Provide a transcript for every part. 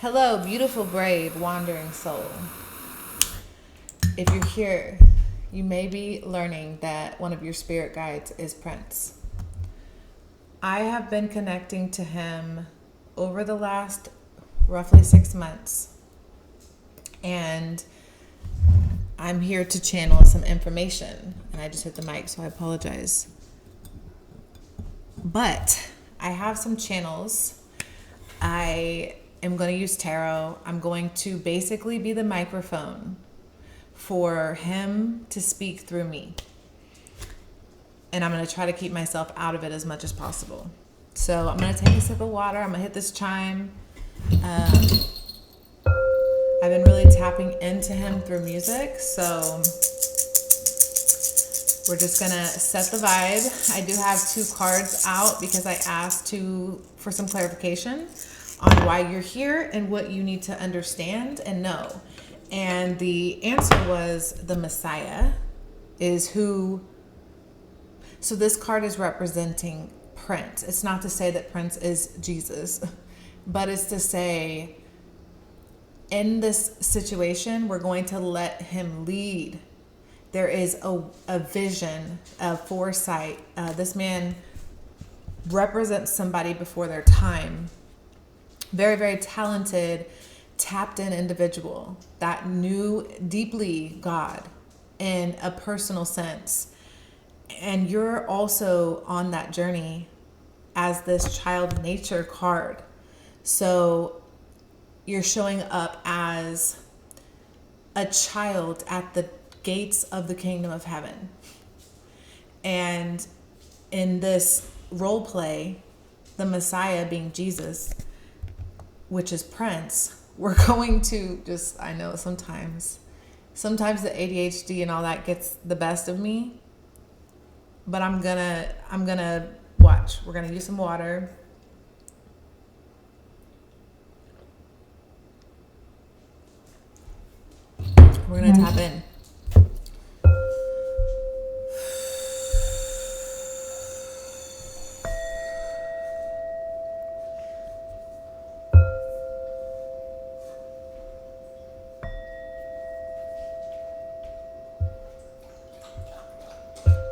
Hello, beautiful, brave, wandering soul. If you're here, you may be learning that one of your spirit guides is Prince. I have been connecting to him over the last roughly 6 months, and I'm here to channel some information. And I just hit the mic, so I apologize. But I have some channels. I am going to use tarot. I'm going to basically be the microphone for him to speak through me. And I'm going to try to keep myself out of it as much as possible. So I'm going to take a sip of water. I'm going to hit this chime. I've been really tapping into him through music. So we're just going to set the vibe. I do have 2 cards out because I asked for some clarification on why you're here and what you need to understand and know. And the answer was the Messiah is who. So this card is representing Prince. It's not to say that Prince is Jesus, but it's to say in this situation, we're going to let him lead. There is a vision, a foresight. This man represents somebody before their time. Very, very talented, tapped in individual that knew deeply God in a personal sense. And you're also on that journey as this child nature card. So you're showing up as a child at the gates of the kingdom of heaven. And in this role play, the Messiah being Jesus, which is Prince, we're going to just, I know sometimes the ADHD and all that gets the best of me, but I'm gonna watch. We're gonna use some water. We're gonna tap in.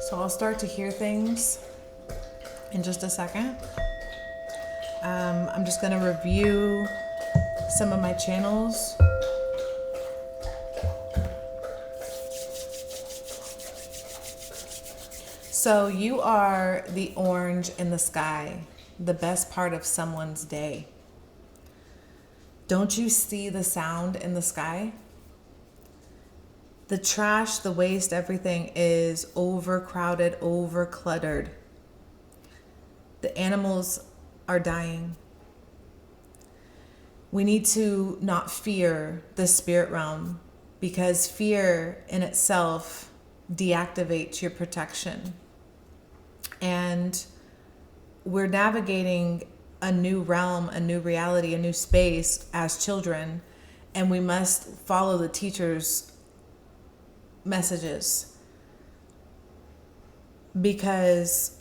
So I'll start to hear things in just a second. I'm just going to review some of my channels. So you are the orange in the sky, the best part of someone's day. Don't you see the sound in the sky? The trash, the waste, everything is overcrowded, overcluttered. The animals are dying. We need to not fear the spirit realm because fear in itself deactivates your protection. And we're navigating a new realm, a new reality, a new space as children, and we must follow the teacher's messages because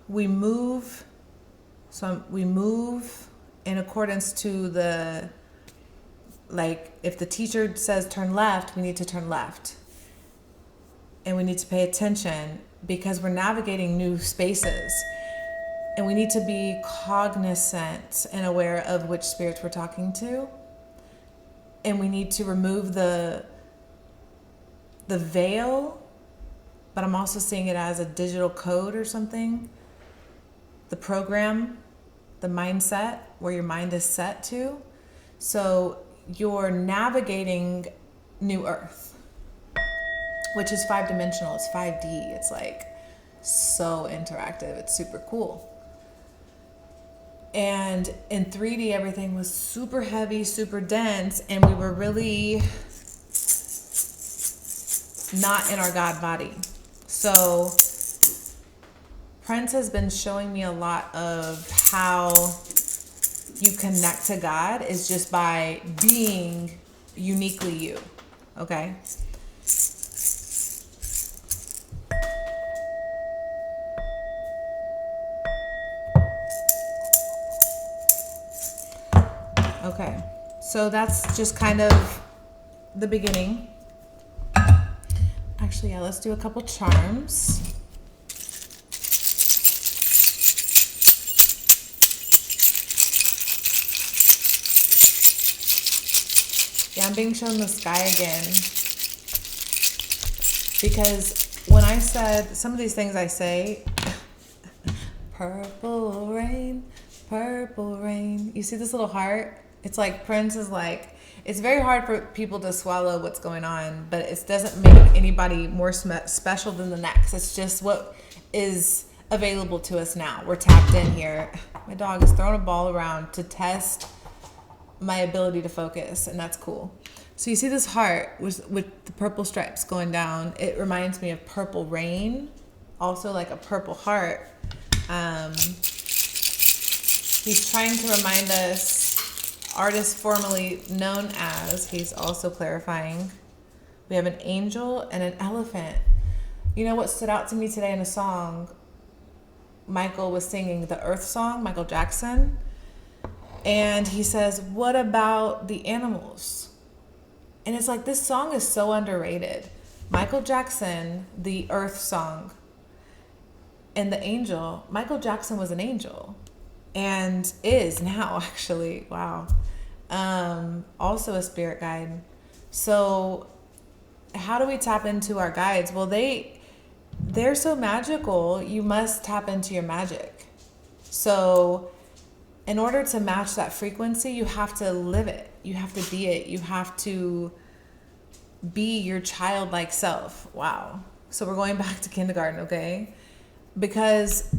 we move in accordance to the, like, if the teacher says turn left, we need to turn left, and we need to pay attention because we're navigating new spaces, and we need to be cognizant and aware of which spirits we're talking to. And we need to remove the veil, but I'm also seeing it as a digital code or something. The program, the mindset, where your mind is set to. So you're navigating New Earth, which is 5-dimensional. It's 5D. It's like so interactive. It's super cool. And in 3D, everything was super heavy, super dense, and we were really not in our God body. So Prince has been showing me a lot of how you connect to God is just by being uniquely you, okay? Okay. So that's just kind of the beginning. Actually, yeah, let's do a couple charms. Yeah, I'm being shown the sky again. Because when I said, some of these things I say, purple rain, you see this little heart? It's like Prince is like, it's very hard for people to swallow what's going on, but it doesn't make anybody more special than the next. It's just what is available to us now. We're tapped in here. My dog is throwing a ball around to test my ability to focus, and that's cool. So you see this heart with the purple stripes going down. It reminds me of purple rain, also like a purple heart. He's trying to remind us, artist formerly known as, he's also clarifying, we have an angel and an elephant. You know what stood out to me today in a song? Michael was singing the Earth song, Michael Jackson. And he says, what about the animals? And it's like, this song is so underrated. Michael Jackson, the Earth song, and the angel. Michael Jackson was an angel and is now actually, wow. Also a spirit guide. So how do we tap into our guides? Well, they're so magical. You must tap into your magic. So in order to match that frequency, you have to live it. You have to be it. You have to be your childlike self. Wow. So we're going back to kindergarten, okay? Because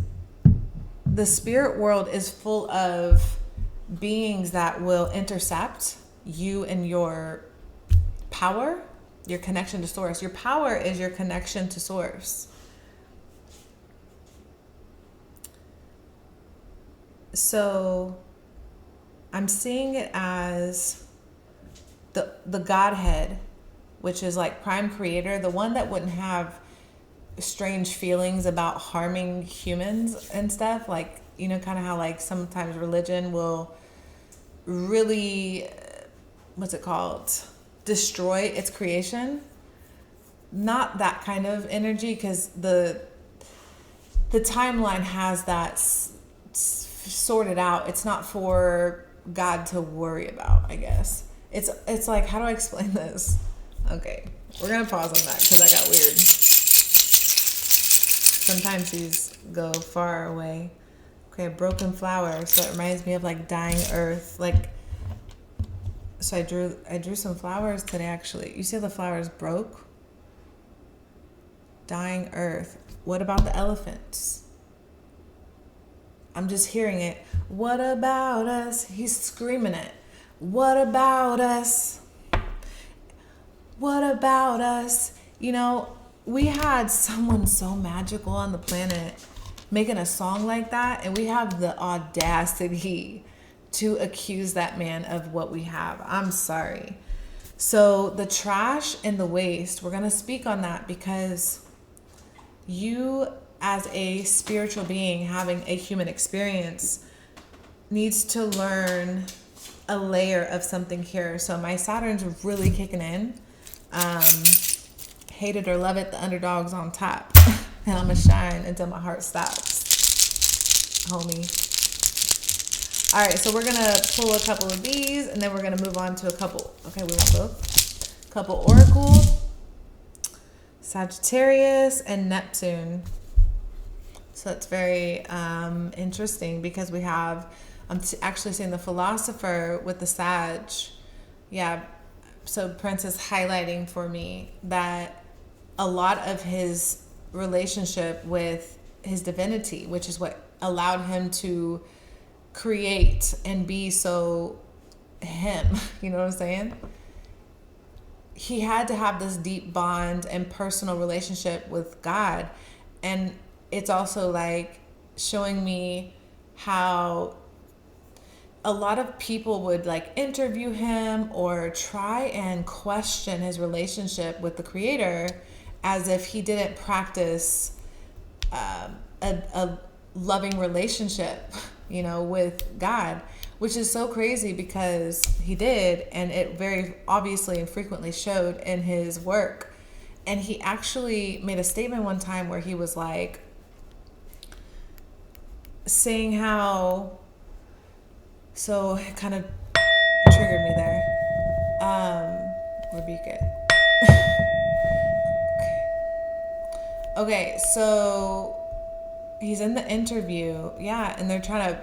the spirit world is full of beings that will intercept you and your power, your connection to source. Your power is your connection to source. So I'm seeing it as the Godhead, which is like prime creator, the one that wouldn't have strange feelings about harming humans and stuff. Like, you know, kind of how like sometimes religion will really, what's it called? Destroy its creation. Not that kind of energy, because the timeline has that sorted out. It's not for God to worry about, I guess. It's like, how do I explain this? Okay, we're gonna pause on that because I got weird. Sometimes these go far away. Okay, a broken flower. So it reminds me of like dying earth. Like, so I drew some flowers today actually. You see how the flowers broke? Dying earth. What about the elephants? I'm just hearing it. What about us? He's screaming it. What about us? What about us? You know, we had someone so magical on the planet making a song like that, and we have the audacity to accuse that man of what we have. I'm sorry. So the trash and the waste, we're going to speak on that, because you as a spiritual being having a human experience needs to learn a layer of something here. So my Saturn's really kicking in. Hate it or love it, the underdog's on top. And I'm going to shine until my heart stops, homie. All right, so we're going to pull a couple of these, and then we're going to move on to a couple. Okay, we want both. Couple Oracle, Sagittarius, and Neptune. So it's very interesting, because we have, I'm actually seeing the Philosopher with the Sag. Yeah, so Prince is highlighting for me that a lot of his relationship with his divinity, which is what allowed him to create and be so him, you know what I'm saying? He had to have this deep bond and personal relationship with God. And it's also like showing me how a lot of people would like interview him or try and question his relationship with the Creator as if he didn't practice a loving relationship, you know, with God. which is so crazy because he did, and it very obviously and frequently showed in his work. And he actually made a statement one time where he was like saying how, so it kind of triggered me there. Rebuke it. Okay, so he's in the interview, yeah, and they're trying to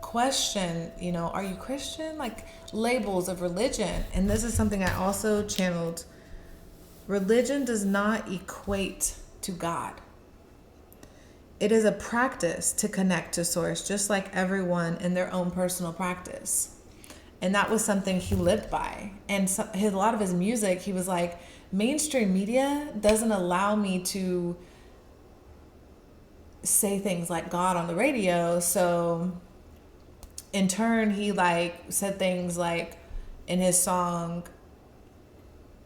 question, you know, are you Christian? Like labels of religion. And this is something I also channeled. Religion does not equate to God. It is a practice to connect to source, just like everyone in their own personal practice. And that was something he lived by. And so, a lot of his music, he was like, mainstream media doesn't allow me to say things like God on the radio. So in turn, he like said things like in his song,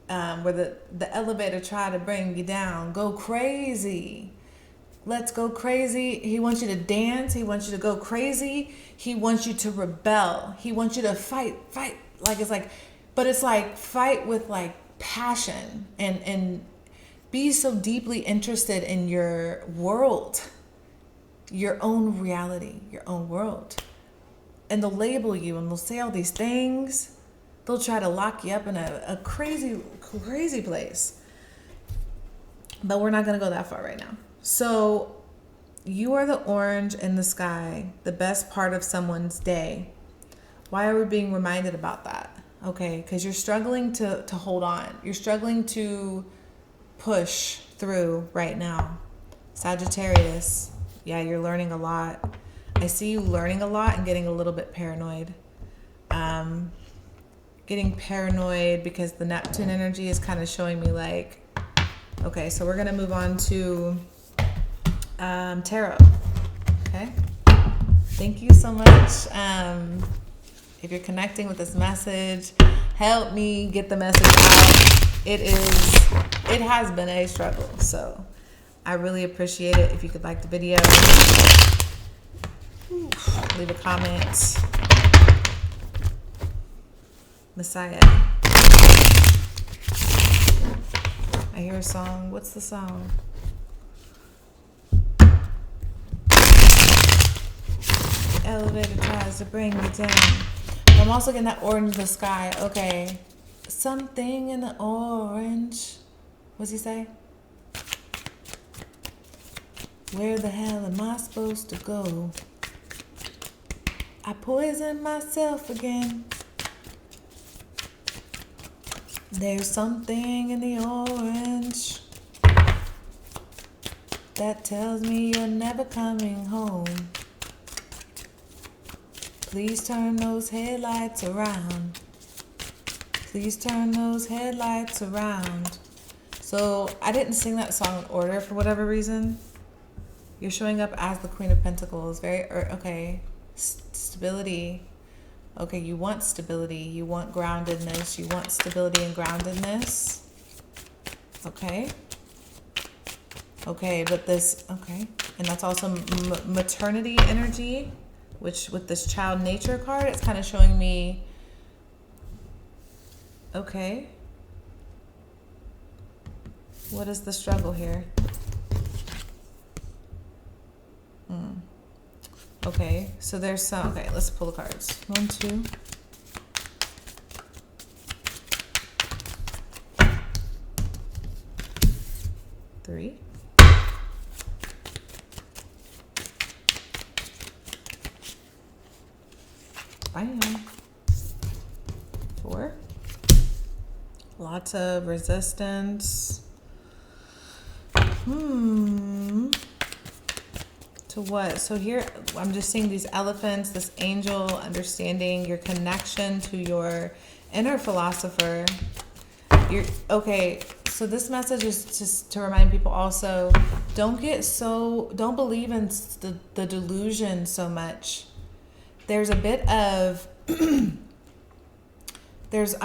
where the elevator tried to bring you down, go crazy. Let's go crazy. He wants you to dance. He wants you to go crazy. He wants you to rebel. He wants you to fight. Like, it's like, but it's like fight with like passion and be so deeply interested in your world, your own reality, your own world. And they'll label you and they'll say all these things. They'll try to lock you up in a crazy place. But we're not going to go that far right now. So you are the orange in the sky, the best part of someone's day. Why are we being reminded about that? Okay, because you're struggling to hold on. You're struggling to push through right now. Sagittarius, yeah, you're learning a lot. I see you learning a lot and getting a little bit paranoid. Getting paranoid because the Neptune energy is kind of showing me like, okay, so we're going to move on to tarot. Okay. Thank you so much. If you're connecting with this message, help me get the message out. It has been a struggle. So I really appreciate it. If you could like the video, leave a comment. Messiah. I hear a song. What's the song? The elevator tries to bring me down. I'm also getting that orange in the sky. Okay. Something in the orange. What's he say? Where the hell am I supposed to go? I poison myself again. There's something in the orange that tells me you're never coming home. Please turn those headlights around. Please turn those headlights around. So I didn't sing that song in order for whatever reason. You're showing up as the Queen of Pentacles. Okay. Stability. Okay, you want stability. You want groundedness. You want stability and groundedness. Okay. Okay, but this, okay. And that's also maternity energy, which with this child nature card, it's kind of showing me, okay. What is the struggle here? Okay, so there's some, okay, let's pull the cards. 1, 2. Three. Bam. 4. Lots of resistance. To what? So here, I'm just seeing these elephants, this angel, understanding your connection to your inner philosopher. Okay, so this message is just to remind people also, don't believe in the delusion so much. There's a bit of, I'm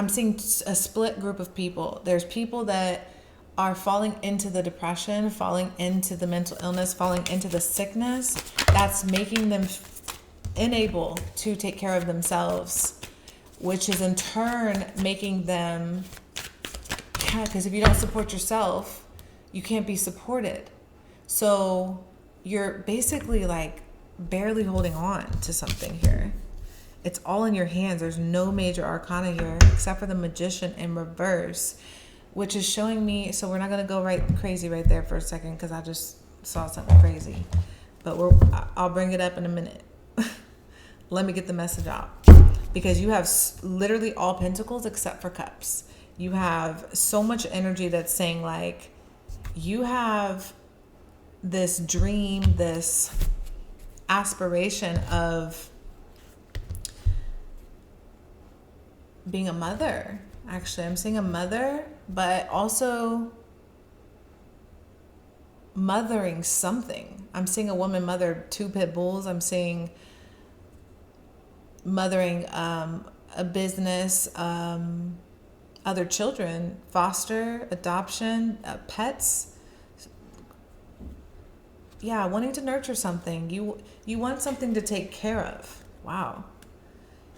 seeing a split group of people. There's people that are falling into the depression, falling into the mental illness, falling into the sickness that's making them unable to take care of themselves, which is in turn making them, because if you don't support yourself, you can't be supported. So you're basically like barely holding on to something here. It's all in your hands. There's no major arcana here except for the Magician in reverse, which is showing me, so we're not going to go right crazy right there for a second because I just saw something crazy. But I'll bring it up in a minute. Let me get the message out. Because you have literally all pentacles except for cups. You have so much energy that's saying like, you have this dream, this aspiration of being a mother. Actually, I'm seeing a mother, but also mothering something. I'm seeing a woman mother 2 pit bulls. I'm seeing mothering a business, other children, foster, adoption, pets. Yeah, wanting to nurture something. You want something to take care of. Wow.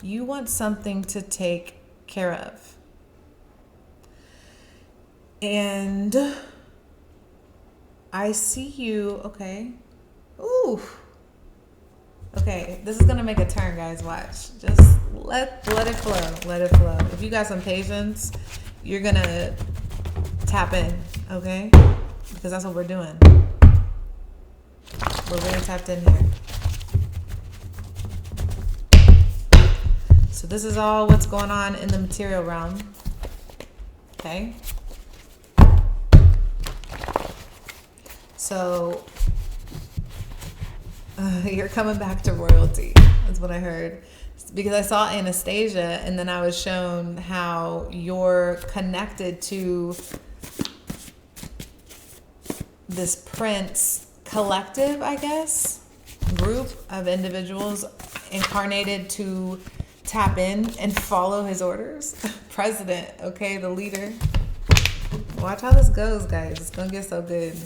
You want something to take care of. And I see you, okay. Ooh. Okay, this is gonna make a turn, guys. Watch. Just let it flow. Let it flow. If you got some patience, you're gonna tap in, okay? Because that's what we're doing. We're really tapped in here. So this is all what's going on in the material realm. Okay? So you're coming back to royalty. That's what I heard. Because I saw Anastasia, and then I was shown how you're connected to this prince collective, I guess, group of individuals incarnated to tap in and follow his orders. President, okay, the leader. Watch how this goes, guys. It's gonna get so good.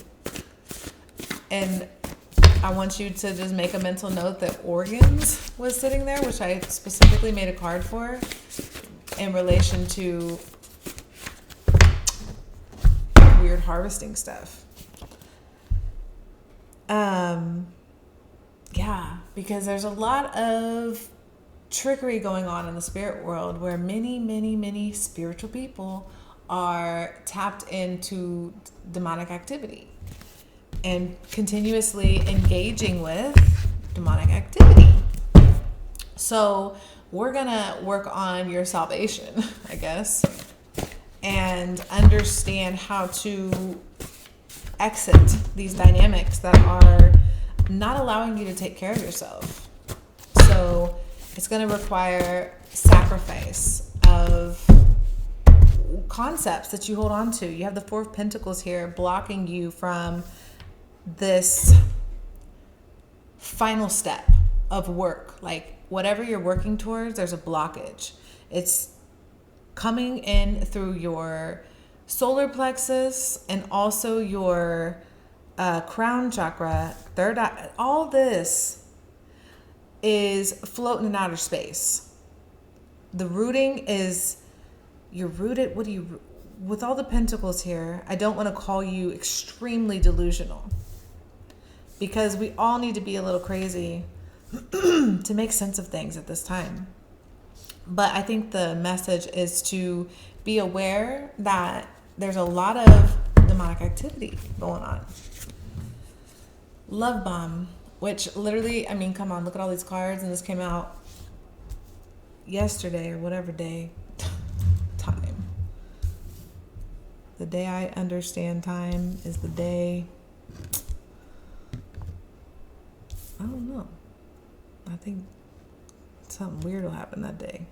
And I want you to just make a mental note that organs was sitting there, which I specifically made a card for in relation to weird harvesting stuff. Yeah, because there's a lot of trickery going on in the spirit world where many spiritual people are tapped into demonic activity and continuously engaging with demonic activity. So we're gonna work on your salvation, I guess, and understand how to exit these dynamics that are not allowing you to take care of yourself. So it's going to require sacrifice of concepts that you hold on to. You have the 4 of Pentacles here blocking you from this final step of work. Like whatever you're working towards, there's a blockage. It's coming in through your solar plexus and also your crown chakra, third eye. All this is floating in outer space. The rooting is, you're rooted, with all the pentacles here, I don't want to call you extremely delusional because we all need to be a little crazy to make sense of things at this time. But I think the message is to be aware that there's a lot of demonic activity going on. Love bomb, which literally, I mean, come on, look at all these cards, and this came out yesterday or whatever day. Time. The day I understand time is the day, I don't know. I think something weird will happen that day.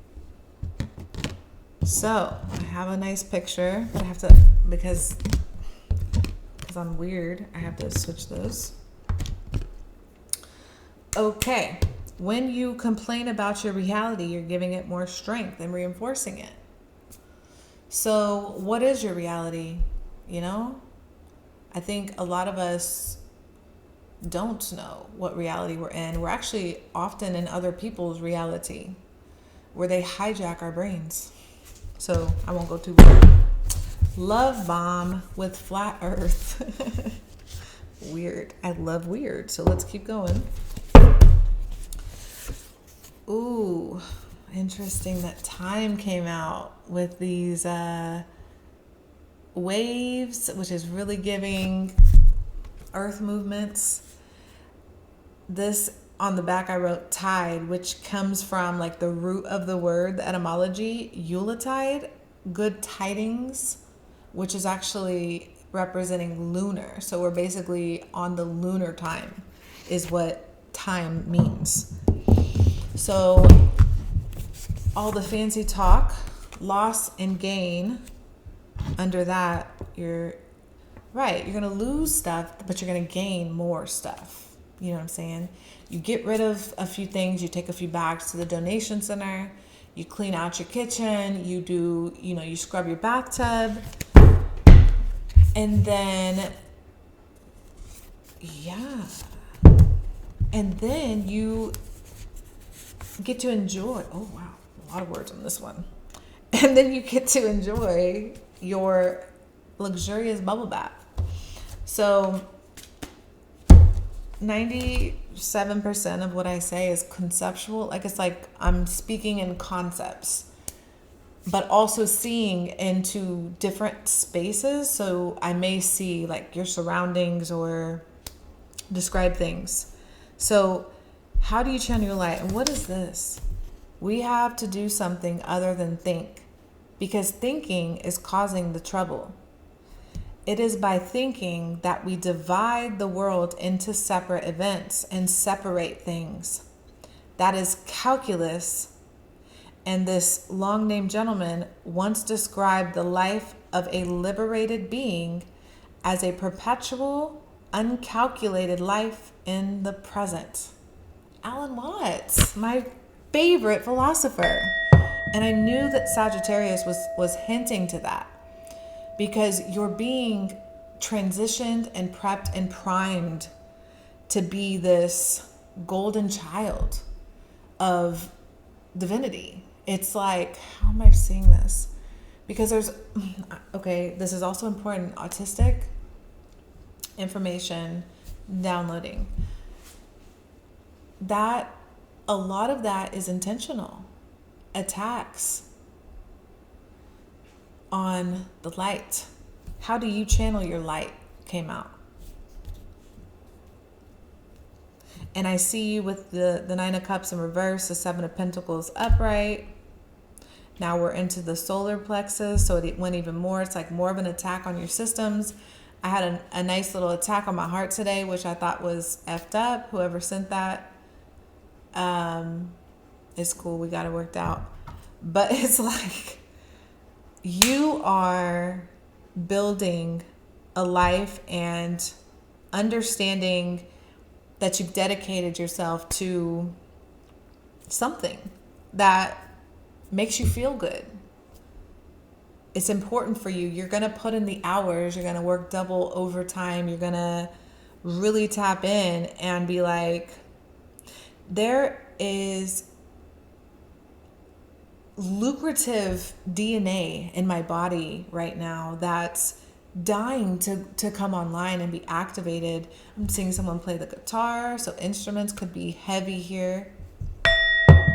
So I have a nice picture, but I have to, because I'm weird, I have to switch those. Okay, when you complain about your reality, you're giving it more strength and reinforcing it. So what is your reality? You know, I think a lot of us don't know what reality we're in. We're actually often in other people's reality where they hijack our brains. So I won't go too far. Love bomb with flat earth. Weird. I love weird. So let's keep going. Ooh, interesting that time came out with these waves, which is really giving earth movements. This on the back I wrote tide, which comes from like the root of the word, the etymology, Yuletide, good tidings, which is actually representing lunar. So we're basically on the lunar time is what time means. So all the fancy talk, loss and gain, under that, you're right. You're going to lose stuff, but you're going to gain more stuff. You know what I'm saying? You get rid of a few things. You take a few bags to the donation center. You clean out your kitchen. You do, you scrub your bathtub. And then, and then you get to enjoy. Oh, wow. A lot of words on this one. And then you get to enjoy your luxurious bubble bath. So 97% of what I say is conceptual. It's like I'm speaking in concepts, but also seeing into different spaces. So I may see like your surroundings or describe things. So how do you channel your light? And what is this? We have to do something other than think, because thinking is causing the trouble. It is by thinking that we divide the world into separate events and separate things. That is calculus. And this long-named gentleman once described the life of a liberated being as a perpetual, uncalculated life in the present. Alan Watts, my favorite philosopher. And I knew that Sagittarius was hinting to that, because you're being transitioned and prepped and primed to be this golden child of divinity. It's like, how am I seeing this? Because this is also important, autistic information downloading. That, a lot of that is intentional. Attacks on the light. How do you channel your light came out. And I see you with the Nine of Cups in reverse, the Seven of Pentacles upright. Now we're into the solar plexus, so it went even more. It's like more of an attack on your systems. I had a nice little attack on my heart today, which I thought was effed up. Whoever sent that, it's cool. We got it worked out. But it's like you are building a life and understanding that you've dedicated yourself to something that makes you feel good. It's important for you. You're going to put in the hours. You're going to work double overtime. You're going to really tap in and be like, there is lucrative DNA in my body right now that's dying to come online and be activated. I'm seeing someone play the guitar, so instruments could be heavy here.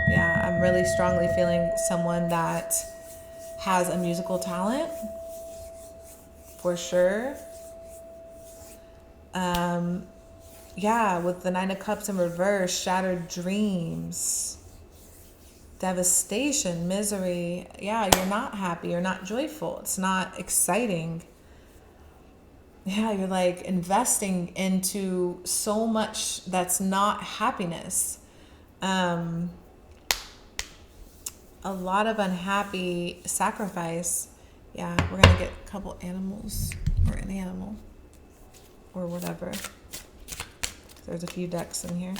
Yeah, I'm really strongly feeling someone that has a musical talent, for sure. Yeah, with the Nine of Cups in reverse, shattered dreams, devastation, misery. Yeah, you're not happy, you're not joyful, it's not exciting. Yeah, you're like investing into so much that's not happiness. A lot of unhappy sacrifice. Yeah, we're going to get a couple animals or an animal or whatever. There's a few ducks in here.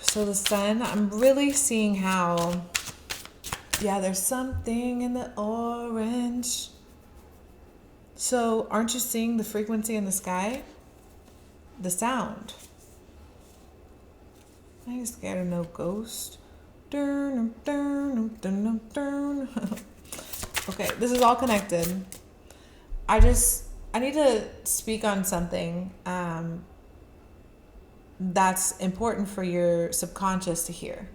So the sun, I'm really seeing how, yeah, there's something in the orange. So aren't you seeing the frequency in the sky? the sound. I ain't scared of no ghost. Okay, this is all connected. I need to speak on something that's important for your subconscious to hear.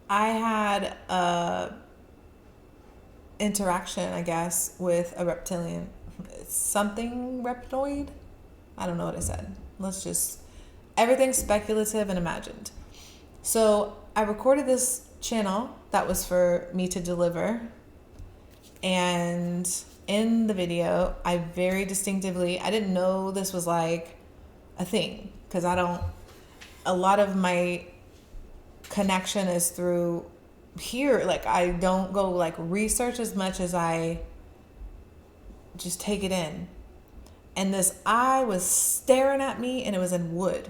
I had a interaction, I guess, with a reptilian. Something reptoid? I don't know what I said. Everything's speculative and imagined. So I recorded this channel that was for me to deliver. And in the video, I very distinctively, I didn't know this was like a thing, because a lot of my connection is through here. Like, I don't go like research as much as I just take it in. And this eye was staring at me, and it was in wood.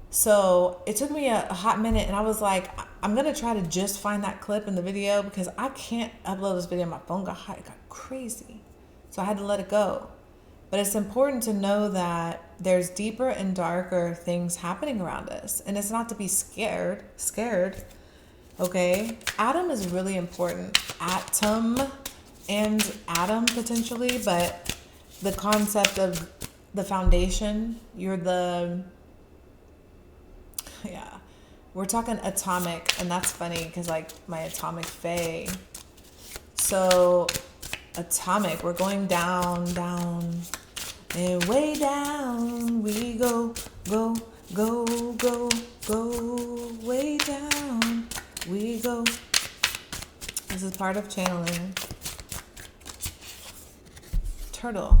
So it took me a hot minute, and I was like, I'm going to try to just find that clip in the video, because I can't upload this video. My phone got hot. It got crazy. So I had to let it go. But it's important to know that there's deeper and darker things happening around us. And it's not to be scared. Okay? Atom is really important. Atom and atom potentially, but the concept of the foundation, we're talking atomic, and that's funny because like my atomic fae. So atomic, we're going down, and way down we go, way down we go. This is part of channeling. Turtle.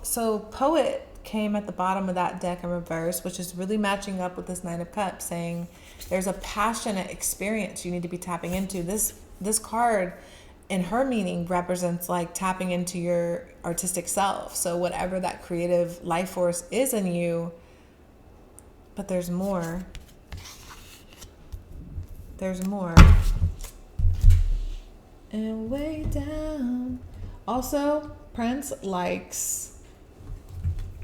So poet came at the bottom of that deck in reverse, which is really matching up with this Nine of Cups, saying there's a passionate experience you need to be tapping into. This card, in her meaning, represents like tapping into your artistic self. So whatever that creative life force is in you, but there's more. And way down. Also, Prince likes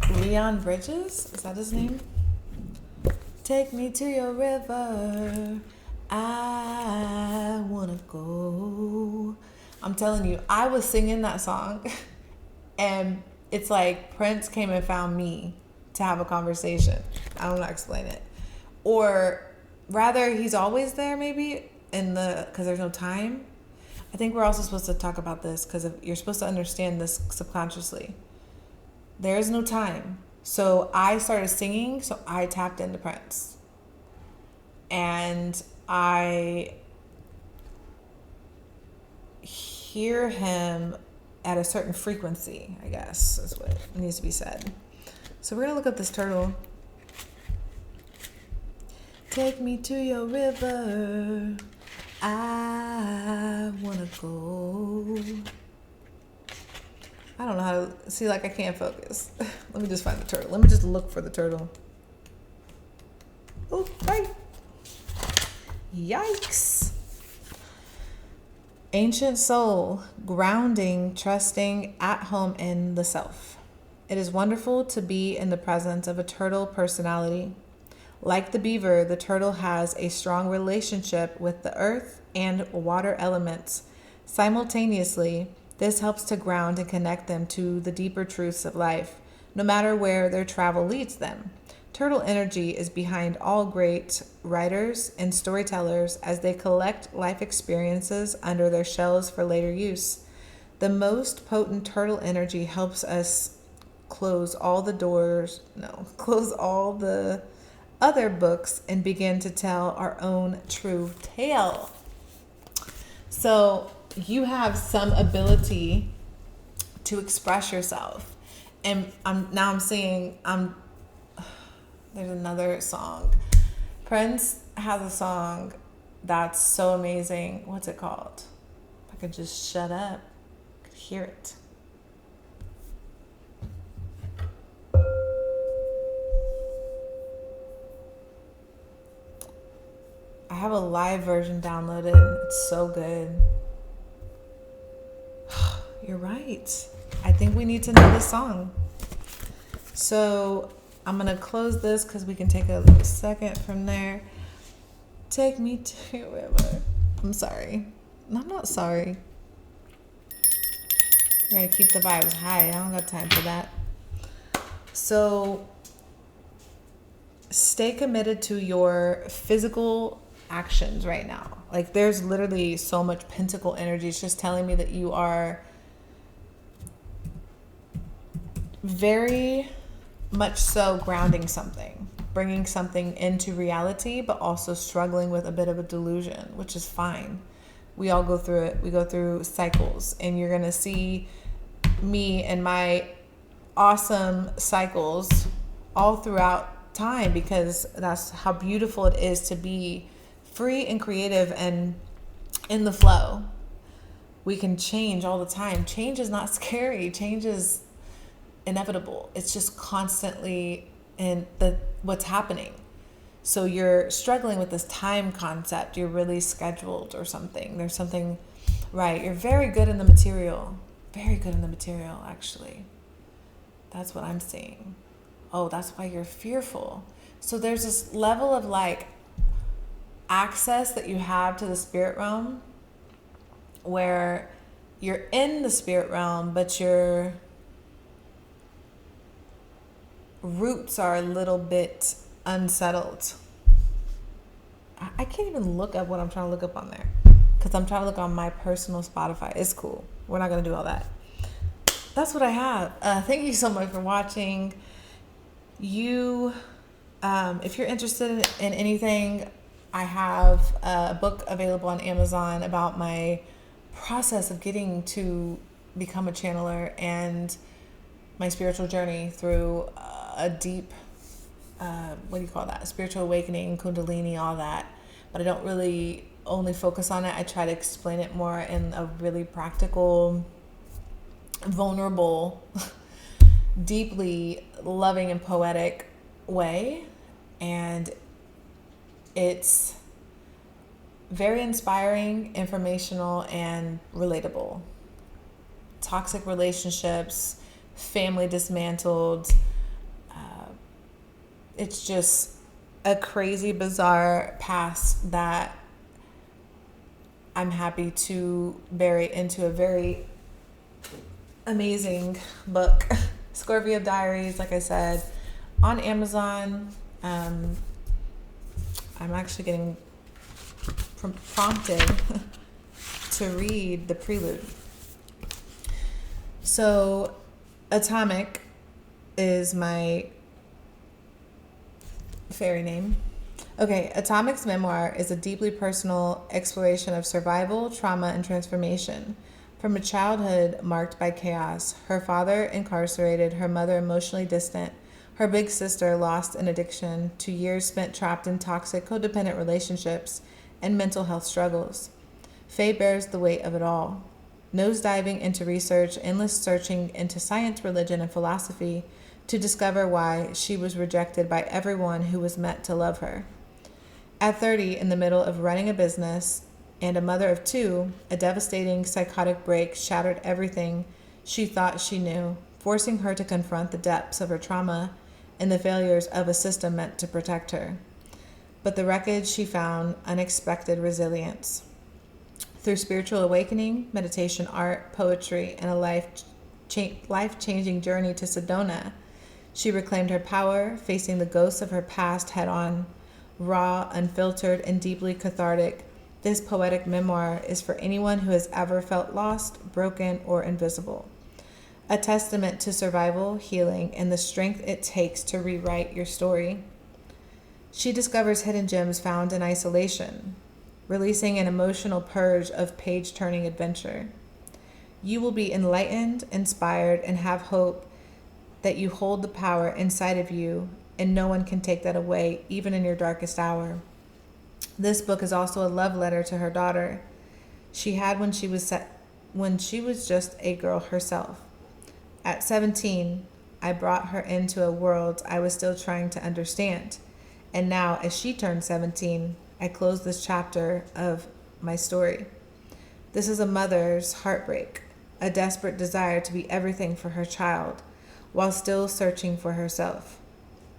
Leon Bridges, is that his name? Take me to your river, I wanna go. I'm telling you, I was singing that song, and it's like Prince came and found me to have a conversation. I don't know how to explain it. Or rather, he's always there maybe, because there's no time. I think we're also supposed to talk about this, because you're supposed to understand this subconsciously. There is no time. So I started singing, so I tapped into Prince. And I hear him at a certain frequency, I guess, is what needs to be said. So we're going to look at this turtle. Take me to your river, I want to go. I don't know how to see, like I can't focus. Let me just find the turtle. Let me just look for the turtle. Oh, right. Yikes. Ancient soul, grounding, trusting, at home in the self. It is wonderful to be in the presence of a turtle personality. Like the beaver, the turtle has a strong relationship with the earth and water elements. Simultaneously, this helps to ground and connect them to the deeper truths of life, no matter where their travel leads them. Turtle energy is behind all great writers and storytellers as they collect life experiences under their shells for later use. The most potent turtle energy helps us close all the other books and begin to tell our own true tale. So you have some ability to express yourself. And I'm seeing, there's another song. Prince has a song that's so amazing. What's it called? If I could just shut up, I could hear it. I have a live version downloaded. It's so good. You're right. I think we need to know this song. So I'm going to close this because we can take a little second from there. Take me to a river. I'm sorry. I'm not sorry. We're going to keep the vibes high. I don't got time for that. So stay committed to your physical actions right now. Like, there's literally so much pentacle energy. It's just telling me that you are very much so grounding something, bringing something into reality, but also struggling with a bit of a delusion, which is fine. We all go through it. We go through cycles, and you're going to see me and my awesome cycles all throughout time, because that's how beautiful it is to be free and creative and in the flow. We can change all the time. Change is not scary. Change is inevitable. It's just constantly in what's happening. So you're struggling with this time concept. You're really scheduled or something. There's something, right? You're very good in the material. Very good in the material, actually. That's what I'm seeing. Oh, that's why you're fearful. So there's this level of like access that you have to the spirit realm where you're in the spirit realm, but your roots are a little bit unsettled. I can't even look up what I'm trying to look up on there because I'm trying to look on my personal Spotify. It's cool. We're not going to do all that. That's what I have. Thank you so much for watching. If you're interested in anything, I have a book available on Amazon about my process of getting to become a channeler and my spiritual journey through a deep, spiritual awakening, kundalini, all that. But I don't really only focus on it. I try to explain it more in a really practical, vulnerable, deeply loving and poetic way. And it's very inspiring, informational, and relatable. Toxic relationships, family dismantled. It's just a crazy, bizarre past that I'm happy to bury into a very amazing book. Scorpio Diaries, like I said, on Amazon. I'm actually getting prompted to read the prelude. So, Atomic is my fairy name. Okay, Atomic's memoir is a deeply personal exploration of survival, trauma, and transformation. From a childhood marked by chaos, her father incarcerated, her mother emotionally distant, her big sister lost in addiction, to years spent trapped in toxic, codependent relationships and mental health struggles. Faye bears the weight of it all. Nosediving into research, endless searching into science, religion, and philosophy to discover why she was rejected by everyone who was meant to love her. At 30, in the middle of running a business and a mother of two, a devastating psychotic break shattered everything she thought she knew, forcing her to confront the depths of her trauma and the failures of a system meant to protect her. But the wreckage she found unexpected resilience. Through spiritual awakening, meditation, art, poetry, and a life-changing journey to Sedona, she reclaimed her power, facing the ghosts of her past head-on. Raw, unfiltered, and deeply cathartic, this poetic memoir is for anyone who has ever felt lost, broken, or invisible. A testament to survival, healing, and the strength it takes to rewrite your story. She discovers hidden gems found in isolation, releasing an emotional purge of page-turning adventure. You will be enlightened, inspired, and have hope that you hold the power inside of you, and no one can take that away, even in your darkest hour. This book is also a love letter to her daughter she had when she was just a girl herself. At 17, I brought her into a world I was still trying to understand. And now, as she turned 17, I close this chapter of my story. This is a mother's heartbreak, a desperate desire to be everything for her child, while still searching for herself.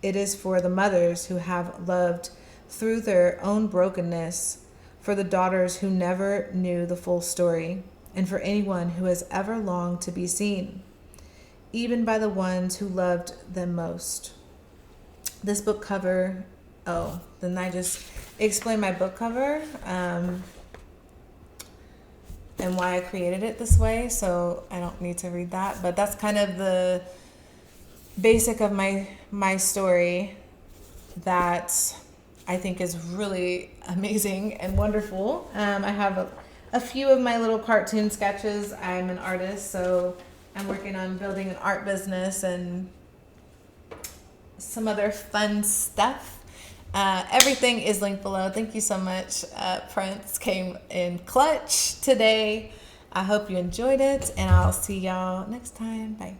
It is for the mothers who have loved through their own brokenness, for the daughters who never knew the full story, and for anyone who has ever longed to be seen, even by the ones who loved them most. This book cover, then I just explained my book cover and why I created it this way, so I don't need to read that. But that's kind of the basic of my story that I think is really amazing and wonderful. I have a few of my little cartoon sketches. I'm an artist, so I'm working on building an art business and some other fun stuff. Everything is linked below. Thank you so much. Prince came in clutch today. I hope you enjoyed it, and I'll see y'all next time. Bye.